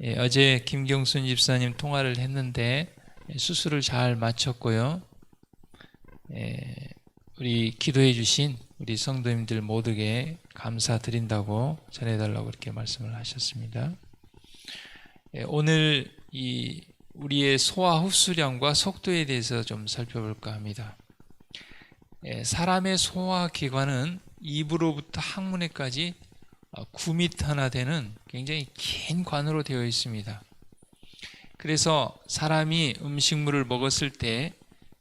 어제 김경순 집사님 통화를 했는데 수술을 잘 마쳤고요. 우리 기도해 주신 우리 성도님들 모두에게 감사드린다고 전해달라고 그렇게 말씀을 하셨습니다. 오늘 우리의 소화 흡수량과 속도에 대해서 좀 살펴볼까 합니다. 사람의 소화 기관은 입으로부터 항문에까지 9m나 되는 굉장히 긴 관으로 되어 있습니다. 그래서 사람이 음식물을 먹었을 때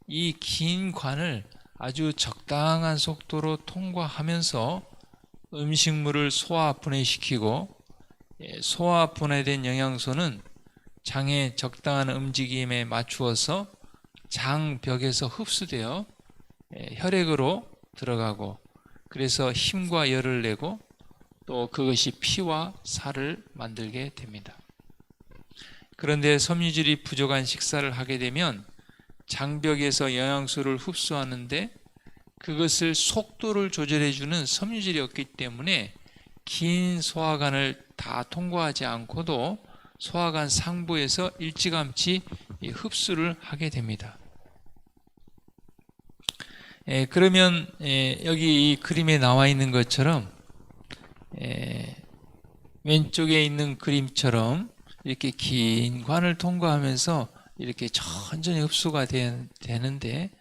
이 긴 관을 아주 적당한 속도로 통과하면서 음식물을 소화 분해시키고, 소화 분해된 영양소는 장의 적당한 움직임에 맞추어서 장벽에서 흡수되어 혈액으로 들어가고, 그래서 힘과 열을 내고 또 그것이 피와 살을 만들게 됩니다. 그런데 섬유질이 부족한 식사를 하게 되면 장벽에서 영양소를 흡수하는데 그것을 속도를 조절해주는 섬유질이 없기 때문에 긴 소화관을 다 통과하지 않고도 소화관 상부에서 일찌감치 흡수를 하게 됩니다. 그러면 여기 이 그림에 나와 있는 것처럼 왼쪽에 있는 그림처럼 이렇게 긴 관을 통과하면서 이렇게 천천히 흡수가 되는데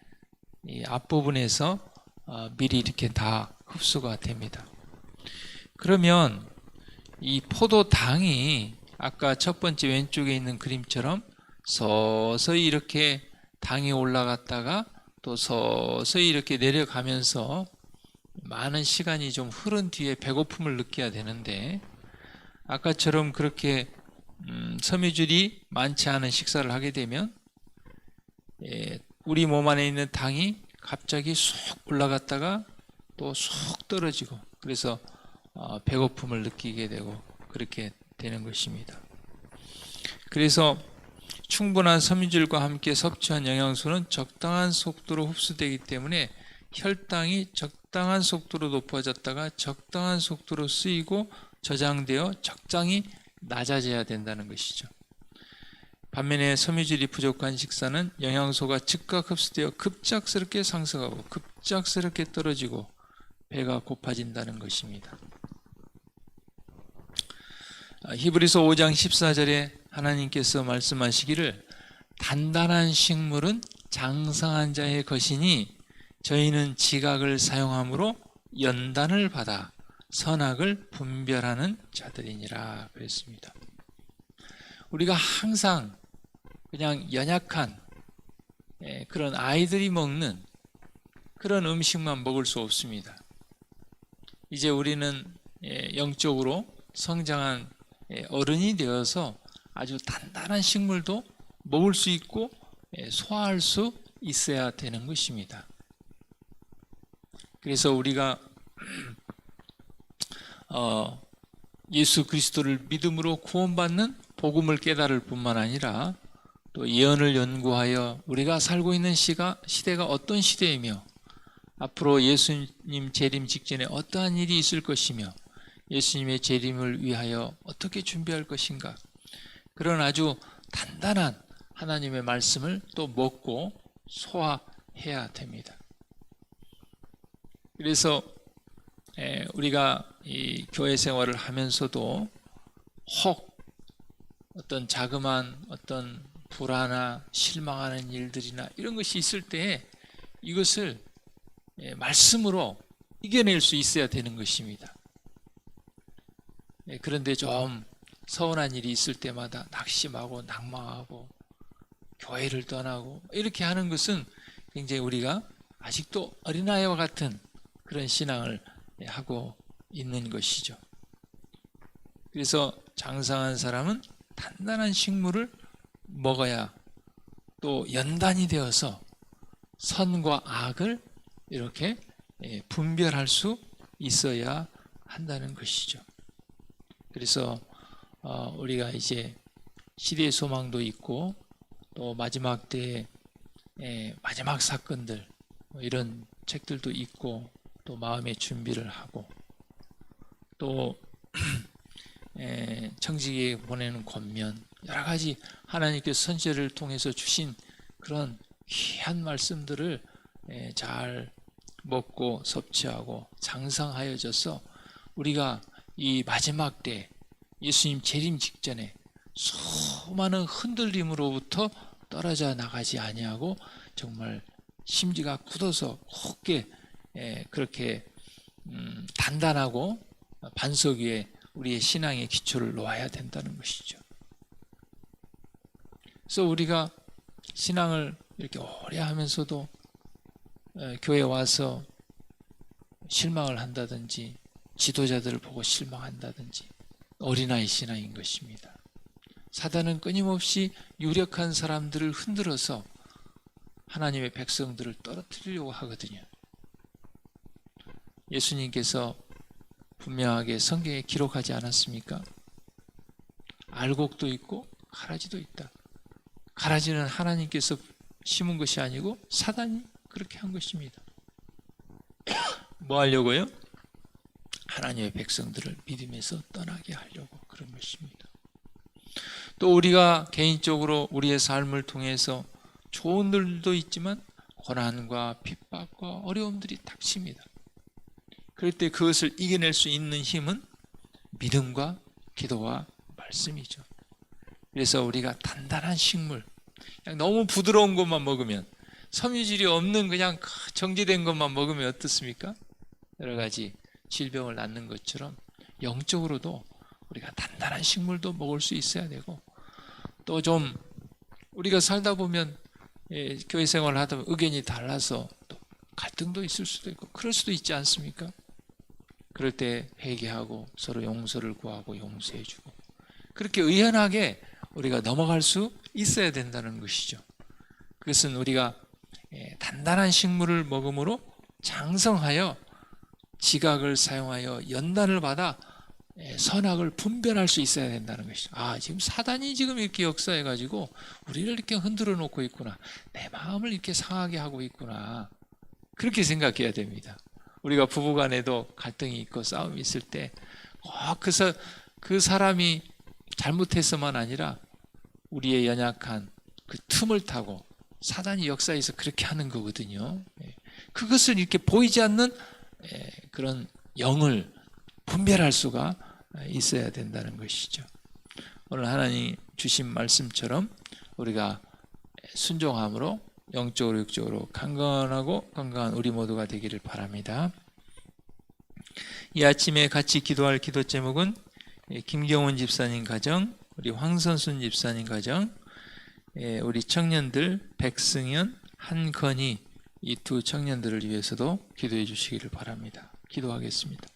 이 앞부분에서 미리 이렇게 다 흡수가 됩니다. 그러면 이 포도당이 아까 첫 번째 왼쪽에 있는 그림처럼 서서히 이렇게 당이 올라갔다가 또 서서히 이렇게 내려가면서 많은 시간이 좀 흐른 뒤에 배고픔을 느껴야 되는데, 아까처럼 그렇게 섬유질이 많지 않은 식사를 하게 되면 우리 몸 안에 있는 당이 갑자기 쑥 올라갔다가 또 쑥 떨어지고, 그래서 배고픔을 느끼게 되고 그렇게 되는 것입니다. 그래서 충분한 섬유질과 함께 섭취한 영양소는 적당한 속도로 흡수되기 때문에 혈당이 적당한 속도로 높아졌다가 적당한 속도로 쓰이고 저장되어 적당히 낮아져야 된다는 것이죠. 반면에 섬유질이 부족한 식사는 영양소가 즉각 흡수되어 급작스럽게 상승하고 급작스럽게 떨어지고 배가 고파진다는 것입니다. 히브리서 5장 14절에 하나님께서 말씀하시기를 단단한 식물은 장성한 자의 것이니 저희는 지각을 사용함으로 연단을 받아 선악을 분별하는 자들이니라 그랬습니다. 우리가 항상 그냥 연약한 그런 아이들이 먹는 그런 음식만 먹을 수 없습니다. 이제 우리는 영적으로 성장한 어른이 되어서 아주 단단한 식물도 먹을 수 있고 소화할 수 있어야 되는 것입니다. 그래서 우리가 예수 그리스도를 믿음으로 구원받는 복음을 깨달을 뿐만 아니라 또 예언을 연구하여 우리가 살고 있는 시대가 어떤 시대이며 앞으로 예수님 재림 직전에 어떠한 일이 있을 것이며 예수님의 재림을 위하여 어떻게 준비할 것인가, 그런 아주 단단한 하나님의 말씀을 또 먹고 소화해야 됩니다. 그래서 우리가 이 교회 생활을 하면서도 혹 어떤 자그마한 어떤 불안이나 실망하는 일들이나 이런 것이 있을 때 이것을 말씀으로 이겨낼 수 있어야 되는 것입니다. 그런데 좀 서운한 일이 있을 때마다 낙심하고 낙망하고 교회를 떠나고 이렇게 하는 것은 굉장히 우리가 아직도 어린아이와 같은 그런 신앙을 하고 있는 것이죠. 그래서 장성한 사람은 단단한 식물을 먹어야 또 연단이 되어서 선과 악을 이렇게 분별할 수 있어야 한다는 것이죠. 그래서 우리가 이제 시대의 소망도 있고 또 마지막 때의 마지막 사건들 이런 책들도 있고 또 마음의 준비를 하고 또 청지기에 보내는 권면, 여러 가지 하나님께서 선지자를 통해서 주신 그런 귀한 말씀들을 잘 먹고 섭취하고 장성하여져서 우리가 이 마지막 때 예수님 재림 직전에 수많은 흔들림으로부터 떨어져 나가지 아니하고 정말 심지가 굳어서 굳게 그렇게 단단하고 반석 위에 우리의 신앙의 기초를 놓아야 된다는 것이죠. 그래서 우리가 신앙을 이렇게 오래 하면서도 교회에 와서 실망을 한다든지 지도자들을 보고 실망한다든지 어린아이 신앙인 것입니다. 사단은 끊임없이 유력한 사람들을 흔들어서 하나님의 백성들을 떨어뜨리려고 하거든요. 예수님께서 분명하게 성경에 기록하지 않았습니까? 알곡도 있고 가라지도 있다. 가라지는 하나님께서 심은 것이 아니고 사단이 그렇게 한 것입니다. 뭐 하려고요? 하나님의 백성들을 믿음에서 떠나게 하려고 그런 것입니다. 또 우리가 개인적으로 우리의 삶을 통해서 좋은 일도 있지만 고난과 핍박과 어려움들이 닥칩니다. 그럴 때 그것을 이겨낼 수 있는 힘은 믿음과 기도와 말씀이죠. 그래서 우리가 단단한 식물, 그냥 너무 부드러운 것만 먹으면, 섬유질이 없는 그냥 정제된 것만 먹으면 어떻습니까? 여러 가지 질병을 낳는 것처럼 영적으로도 우리가 단단한 식물도 먹을 수 있어야 되고, 또 좀 우리가 살다 보면 교회 생활을 하다 보면 의견이 달라서 또 갈등도 있을 수도 있고 그럴 수도 있지 않습니까? 그럴 때 회개하고 서로 용서를 구하고 용서해주고 그렇게 의연하게 우리가 넘어갈 수 있어야 된다는 것이죠. 그것은 우리가 단단한 식물을 먹음으로 장성하여 지각을 사용하여 연단을 받아 선악을 분별할 수 있어야 된다는 것이죠. 아, 지금 사단이 지금 이렇게 역사해가지고 우리를 이렇게 흔들어 놓고 있구나. 내 마음을 이렇게 상하게 하고 있구나. 그렇게 생각해야 됩니다. 우리가 부부간에도 갈등이 있고 싸움이 있을 때 그 사람이 잘못해서만 아니라 우리의 연약한 그 틈을 타고 사단이 역사에서 그렇게 하는 거거든요. 그것을 이렇게 보이지 않는 그런 영을 분별할 수가 있어야 된다는 것이죠. 오늘 하나님 주신 말씀처럼 우리가 순종함으로 영적으로 육적으로 강건하고 건강한 우리 모두가 되기를 바랍니다. 이 아침에 같이 기도할 기도 제목은 김경훈 집사님 가정, 우리 황선순 집사님 가정, 우리 청년들 백승현, 한건희 이 두 청년들을 위해서도 기도해 주시기를 바랍니다. 기도하겠습니다.